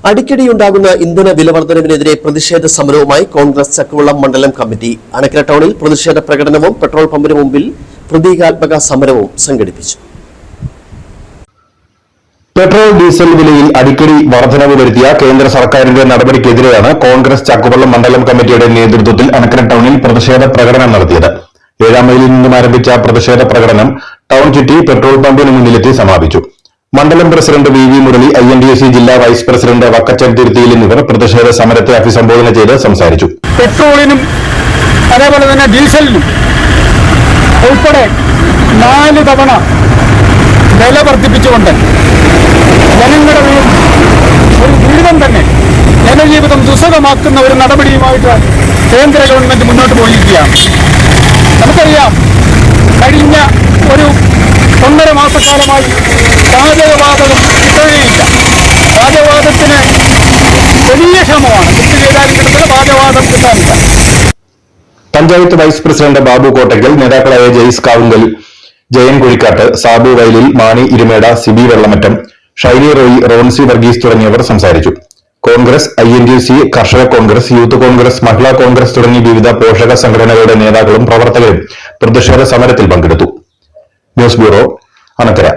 അടിക്കടിയുണ്ടാകുന്ന ഇന്ധന വിലവർദ്ധനവിനെതിരെ പ്രതിഷേധ സമരവുമായി കോൺഗ്രസ് ചക്കുവള്ളം മണ്ഡലം കമ്മിറ്റി അണക്കര ടൗണിൽ പ്രതിഷേധ പ്രകടനവും പെട്രോൾ പമ്പിന് മുമ്പിൽ പ്രതീകാത്മക സമരവും സംഘടിപ്പിച്ചു. പെട്രോൾ ഡീസൽ വിലയിൽ അടിക്കടി വർധനവ് വരുത്തിയ കേന്ദ്ര സർക്കാരിന്റെ നടപടിക്കെതിരെയാണ് കോൺഗ്രസ് ചക്കുവള്ളം മണ്ഡലം കമ്മിറ്റിയുടെ നേതൃത്വത്തിൽ അണക്കര ടൗണിൽ പ്രതിഷേധ പ്രകടനം നടത്തിയത്. 7-ാം മൈലിൽ നിന്നും ആരംഭിച്ച പ്രതിഷേധ പ്രകടനം ടൗൺ ചുറ്റി പെട്രോൾ പമ്പിന് മുന്നിലെത്തി സമാപിച്ചു. മണ്ഡലം പ്രസിഡന്റ് വി മുരളി, INDUC ജില്ലാ വൈസ് പ്രസിഡന്റ് വക്കച്ചൻ തിരുത്തിയിൽ എന്നിവർ പ്രതിഷേധ സമരത്തെ അഭിസംബോധന ചെയ്ത് സംസാരിച്ചു. പെട്രോളിനും അതേപോലെ തന്നെ ഡീസലിനും ഉൾപ്പെടെ 4 തവണ വില വർദ്ധിപ്പിച്ചുകൊണ്ട് ജനങ്ങളുടെ ഒരു ദുരിതം തന്നെ ജനജീവിതം ദുസ്സഹമാക്കുന്ന ഒരു നടപടിയുമായിട്ട് കേന്ദ്ര ഗവൺമെന്റ് മുന്നോട്ട് പോയിരിക്കുകയാണ്. നമുക്കറിയാം, കഴിഞ്ഞ ഒരു 1.5 മാസക്കാലമായി പാചകവാതകം കിട്ടുകയില്ല. പാചകവാതത്തിന് വലിയ ക്ഷമമാണ്. കൃഷി ചെയ്താലും കിട്ടുന്നത് പാചകവാതം കിട്ടാനില്ല. പഞ്ചായത്ത് വൈസ് പ്രസിഡന്റ് ബാബു കോട്ടയ്ക്കൽ, നേതാക്കളായ ജെയ്സ് കാവുങ്കൽ, ജയൻ കുഴിക്കാട്ട്, സാബു വയലിൽ, മാണി ഇരുമേട, സിബി വെള്ളമറ്റം, ഷൈനി റോയി, റോൺസി വർഗീസ് തുടങ്ങിയവർ സംസാരിച്ചു. കോൺഗ്രസ്, INDUC, കർഷക കോൺഗ്രസ്, യൂത്ത് കോൺഗ്രസ്, മഹിളാ കോൺഗ്രസ് തുടങ്ങി വിവിധ പോഷക സംഘടനകളുടെ നേതാക്കളും പ്രവർത്തകരും പ്രതിഷേധ സമരത്തിൽ പങ്കെടുത്തു. News bureau, Anakkara.